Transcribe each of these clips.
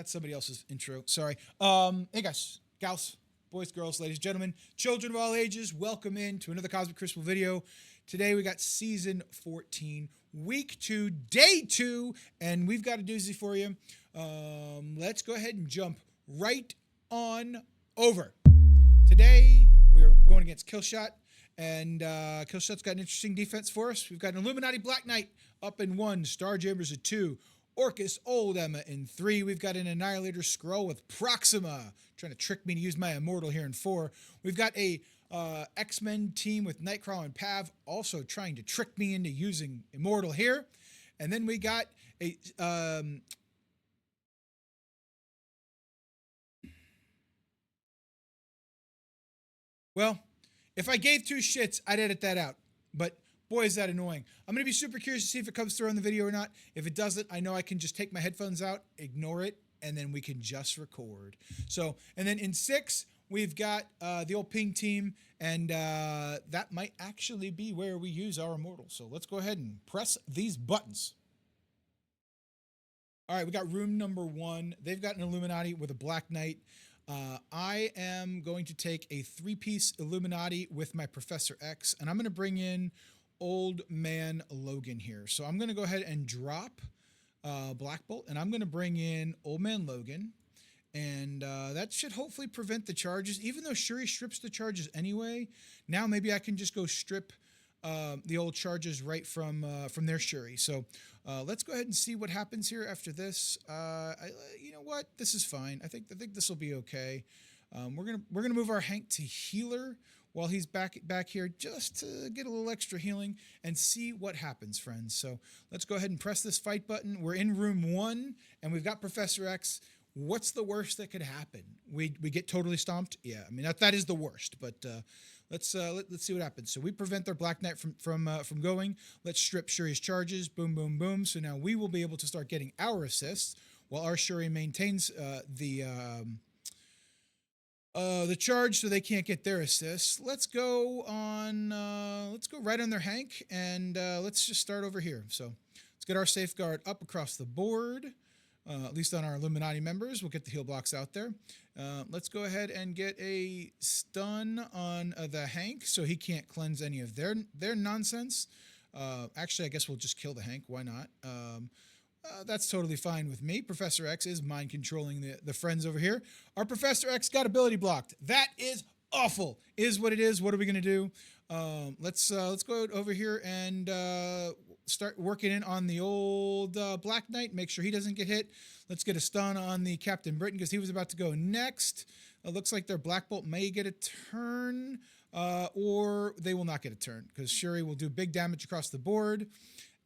That's somebody else's intro. Sorry. Hey guys, gals, boys, girls, ladies, gentlemen, children of all ages, welcome in to another Cosmic Crucible video. Today we got season 14, week 2, day 2, and we've got a doozy for you. Let's go ahead and jump right on over. Today we're going against Killshot, and Killshot's got an interesting defense for us. We've got an Illuminati Black Knight up in 1, Starjammers at 2, Orcus Old Emma in 3. We've got an Annihilator Skrull with Proxima, trying to trick me to use my Immortal here in 4. We've got a XMen team with Nightcrawler and Pav, also trying to trick me into using Immortal here. And then we got a well, if I gave two shits, I'd edit that out. But boy, is that annoying. I'm going to be super curious to see if it comes through on the video or not. If it doesn't, I know I can just take my headphones out, ignore it, and then we can just record. So, and then in 6, we've got the old ping team, and that might actually be where we use our Immortal. So let's go ahead and press these buttons. All right, we got room number 1. They've got an Illuminati with a Black Knight. I am going to take a 3-piece Illuminati with my Professor X, and I'm going to bring in Old Man Logan here. So I'm going to go ahead and drop Black Bolt, and I'm going to bring in Old Man Logan, and that should hopefully prevent the charges. Even though Shuri strips the charges anyway, now maybe I can just go strip the old charges right from their Shuri. So let's go ahead and see what happens here after this. You know what? This is fine. I think this will be okay. We're gonna move our Hank to healer while he's back here, just to get a little extra healing and see what happens, friends. So let's go ahead and press this fight button. We're in room 1, and we've got Professor X. What's the worst that could happen? We get totally stomped. Yeah, I mean that is the worst, but. Let's see what happens. So we prevent their Black Knight from going. Let's strip Shuri's charges. Boom, boom, boom. So now we will be able to start getting our assists while our Shuri maintains the charge, so they can't get their assists. Let's go right on their Hank, and let's just start over here. So let's get our safeguard up across the board. At least on our Illuminati members, we'll get the heal blocks out there. Let's go ahead and get a stun on the Hank, so he can't cleanse any of their nonsense. Actually, I guess we'll just kill the Hank. Why not? That's totally fine with me. Professor X is mind controlling the friends over here. Our Professor X got ability blocked. That is awful. Is what it is. What are we gonna do? Let's go over here and start working in on the old Black Knight. Make sure he doesn't get hit. Let's get a stun on the Captain Britain because he was about to go next. It looks like their Black Bolt may get a turn, or they will not get a turn because Shuri will do big damage across the board,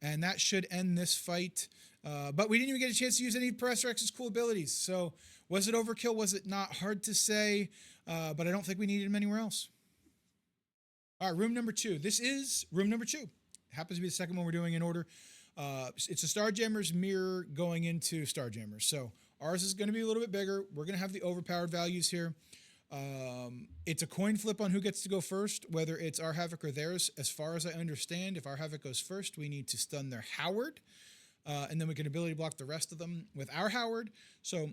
and that should end this fight. But we didn't even get a chance to use any of Professor X's cool abilities. So was it overkill? Was it not? Hard to say, but I don't think we needed him anywhere else. All right, room number 2. This is room number 2. Happens to be the second one we're doing in order. It's a Starjammers mirror going into Starjammers. So ours is going to be a little bit bigger. We're going to have the overpowered values here. It's a coin flip on who gets to go first, whether it's our Havoc or theirs. As far as I understand, if our Havoc goes first, we need to stun their Howard. And then we can ability block the rest of them with our Howard. So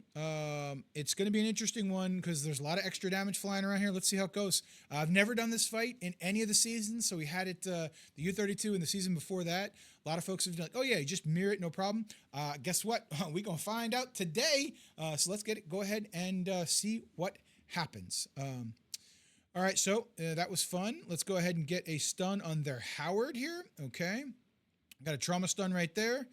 it's going to be an interesting one because there's a lot of extra damage flying around here. Let's see how it goes. I've never done this fight in any of the seasons. So we had it the U32 in the season before that. A lot of folks have been like, oh yeah, you just mirror it, no problem. Guess what? We're going to find out today. So let's go ahead and see what happens. All right, so that was fun. Let's go ahead and get a stun on their Howard here. Okay. Got a trauma stun right there.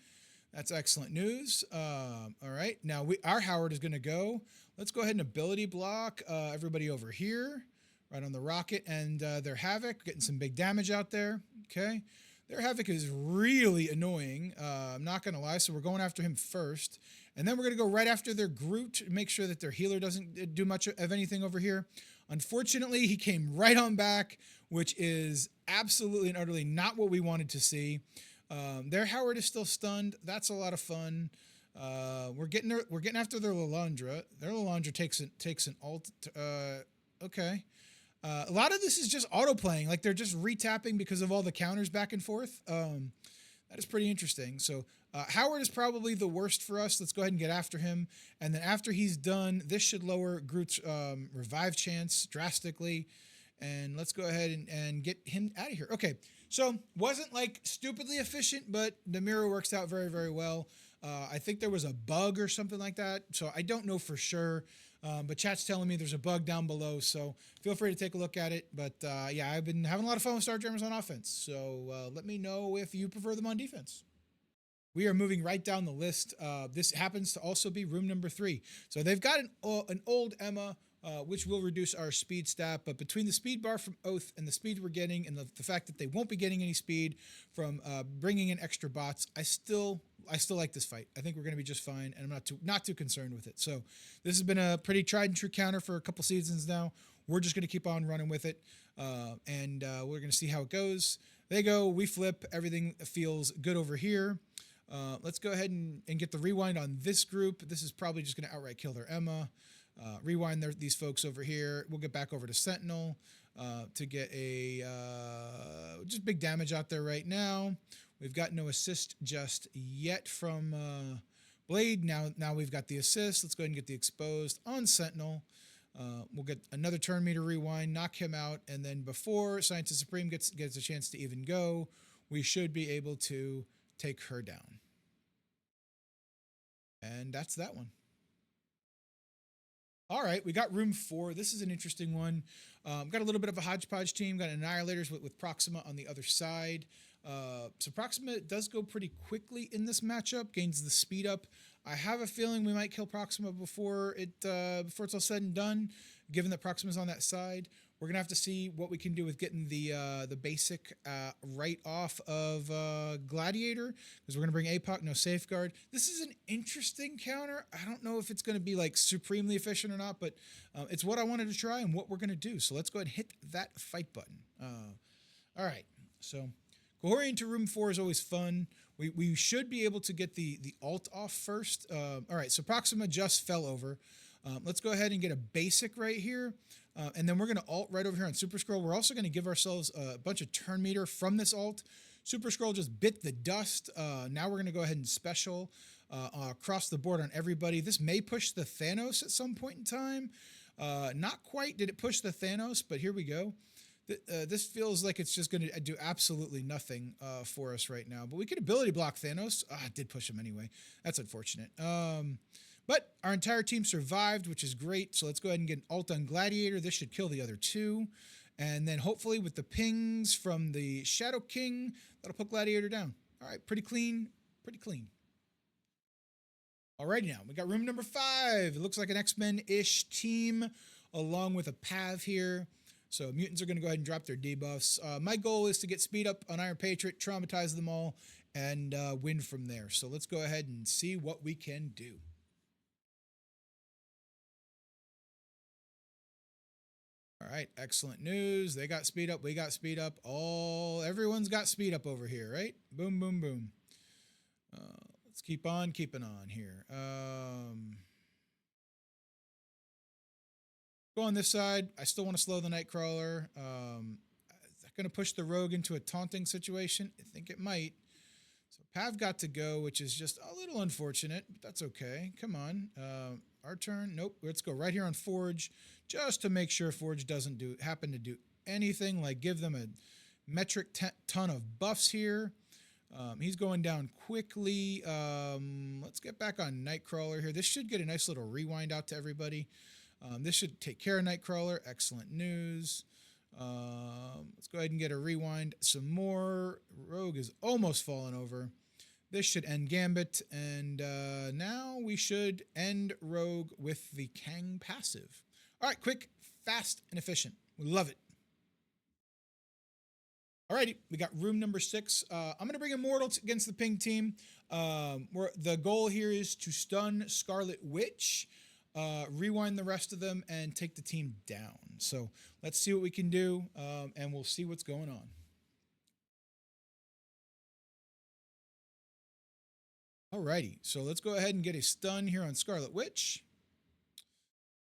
That's excellent news. All right, now our Howard is going to go. Let's go ahead and ability block everybody over here, right on the rocket, and their Havoc, getting some big damage out there. Okay, their Havoc is really annoying. I'm not going to lie, so we're going after him first, and then we're going to go right after their Groot, make sure that their healer doesn't do much of anything over here. Unfortunately, he came right on back, which is absolutely and utterly not what we wanted to see. Their Howard is still stunned. That's a lot of fun. We're getting after their Lilandra. Their Lilandra takes an alt. Okay. A lot of this is just auto playing. Like they're just retapping because of all the counters back and forth. That is pretty interesting. So Howard is probably the worst for us. Let's go ahead and get after him. And then after he's done, this should lower Groot's revive chance drastically. And let's go ahead and get him out of here. Okay, so wasn't like stupidly efficient, but the mirror works out very, very well. I think there was a bug or something like that. So I don't know for sure. But chat's telling me there's a bug down below, so feel free to take a look at it. But yeah, I've been having a lot of fun with Starjammers on offense, so let me know if you prefer them on defense. We are moving right down the list. This happens to also be room number 3. So they've got an old Emma, which will reduce our speed stat. But between the speed bar from Oath and the speed we're getting, and the fact that they won't be getting any speed from bringing in extra bots, I still like this fight. I think we're going to be just fine, and I'm not too concerned with it. So this has been a pretty tried and true counter for a couple seasons now. We're just going to keep on running with it, and we're going to see how it goes. They go, we flip, everything feels good over here. Let's go ahead and get the rewind on this group. This is probably just going to outright kill their Emma. Rewind these folks over here. We'll get back over to Sentinel to get a just big damage out there right now. We've got no assist just yet from Blade. Now we've got the assist. Let's go ahead and get the exposed on Sentinel. We'll get another turn meter rewind, knock him out, and then before Scientist Supreme gets a chance to even go, we should be able to take her down. And that's that one. All right, we got room 4. This is an interesting one. Got a little bit of a hodgepodge team. Got Annihilators with Proxima on the other side. So Proxima does go pretty quickly in this matchup, gains the speed up. I have a feeling we might kill Proxima before it's all said and done, given that Proxima's on that side. We're gonna have to see what we can do with getting the basic right off of Gladiator, because we're gonna bring APOC, no safeguard. This is an interesting counter. I don't know if it's gonna be like supremely efficient or not, but it's what I wanted to try and what we're gonna do. So let's go ahead and hit that fight button. All right, so Cohorian to room 4 is always fun. We should be able to get the alt off first. All right, so Proxima just fell over. Let's go ahead and get a basic right here. And then we're going to alt right over here on Super Scroll. We're also going to give ourselves a bunch of turn meter from this alt. Super Scroll just bit the dust. Now we're going to go ahead and special across the board on everybody. This may push the Thanos at some point in time. Not quite did it push the Thanos, but here we go. This feels like it's just going to do absolutely nothing for us right now. But we could ability block Thanos. It did push him anyway. That's unfortunate. But our entire team survived, which is great. So let's go ahead and get an ult on Gladiator. This should kill the other 2. And then hopefully with the pings from the Shadow King, that'll put Gladiator down. All right, pretty clean, pretty clean. Alrighty now, we got room number 5. It looks like an X-Men-ish team along with a Pav here. So mutants are going to go ahead and drop their debuffs. My goal is to get speed up on Iron Patriot, traumatize them all, and win from there. So let's go ahead and see what we can do. All right, excellent news. They got speed up. We got speed up. Everyone's got speed up over here, right? Boom, boom, boom. Let's keep on keeping on here. Go on this side. I still want to slow the Nightcrawler. Is that going to push the Rogue into a taunting situation? I think it might. So Pav got to go, which is just a little unfortunate, but that's okay. Come on. Our turn. Nope. Let's go right here on Forge, just to make sure Forge doesn't happen to do anything, like give them a metric ton of buffs here. He's going down quickly. Let's get back on Nightcrawler here. This should get a nice little rewind out to everybody. This should take care of Nightcrawler. Excellent news. Let's go ahead and get a rewind some more. Rogue is almost fallen over. This should end Gambit, and now we should end Rogue with the Kang passive. All right, quick, fast, and efficient. We love it. Alrighty, we got room number 6. I'm going to bring Immortals against the ping team. The goal here is to stun Scarlet Witch, rewind the rest of them, and take the team down. So let's see what we can do, and we'll see what's going on. Alrighty, so let's go ahead and get a stun here on Scarlet Witch.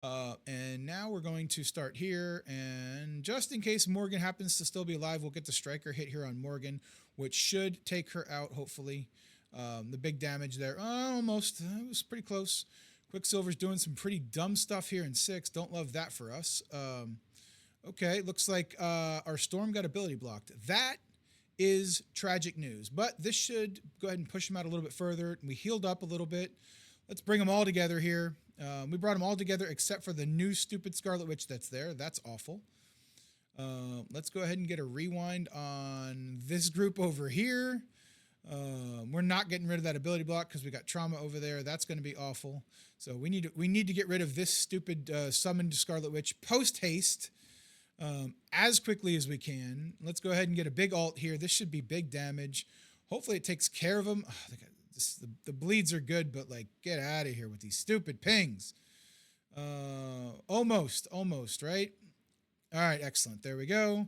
And now we're going to start here, and just in case Morgan happens to still be alive, we'll get the striker hit here on Morgan, which should take her out, hopefully. The big damage there, almost, it was pretty close. Quicksilver's doing some pretty dumb stuff here in 6. Don't love that for us. Okay, looks like our Storm got ability blocked. That is tragic news, but this should go ahead and push him out a little bit further. We healed up a little bit. Let's bring them all together here. We brought them all together except for the new stupid Scarlet Witch that's there. That's awful. Let's go ahead and get a rewind on this group over here. We're not getting rid of that ability block because we got trauma over there. That's going to be awful. So we need to get rid of this stupid summoned Scarlet Witch post haste as quickly as we can. Let's go ahead and get a big ult here. This should be big damage. Hopefully it takes care of them. The bleeds are good, but like, get out of here with these stupid pings. Almost, right? All right, excellent. There we go.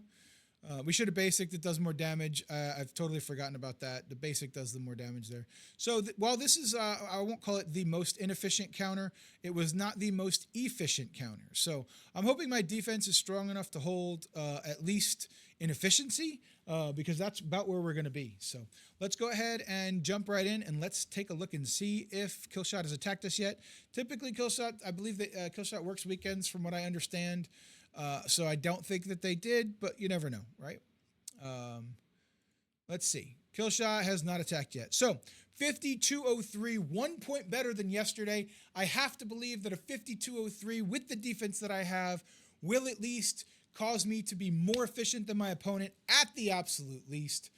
We should have basic. It does more damage. I've totally forgotten about that. The basic does the more damage there. So while this is, I won't call it the most inefficient counter, it was not the most efficient counter. So I'm hoping my defense is strong enough to hold at least in efficiency, because that's about where we're going to be. So let's go ahead and jump right in, and let's take a look and see if Killshot has attacked us yet. Typically, Killshot, I believe that Killshot works weekends from what I understand. So I don't think that they did, but you never know, right? Let's see. Killshot has not attacked yet. So 5203, 1 point better than yesterday. I have to believe that a 5203 with the defense that I have will at least cause me to be more efficient than my opponent at the absolute least.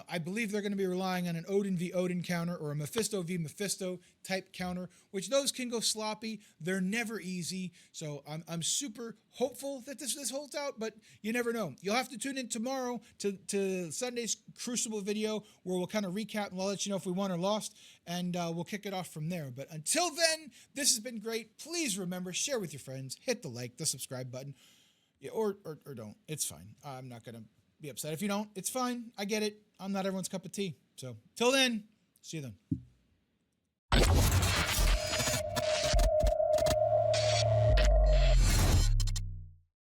I believe they're going to be relying on an Odin v Odin counter or a Mephisto v Mephisto type counter, which those can go sloppy. They're never easy. So I'm super hopeful that this holds out, but you never know. You'll have to tune in tomorrow to Sunday's Crucible video, where we'll kind of recap and we'll let you know if we won or lost, and we'll kick it off from there. But until then, this has been great. Please remember, share with your friends, hit the like, the subscribe button, yeah, or don't. It's fine. I'm not going to be upset if you don't. It's fine. I get it. I'm not everyone's cup of tea. So till then, see you then.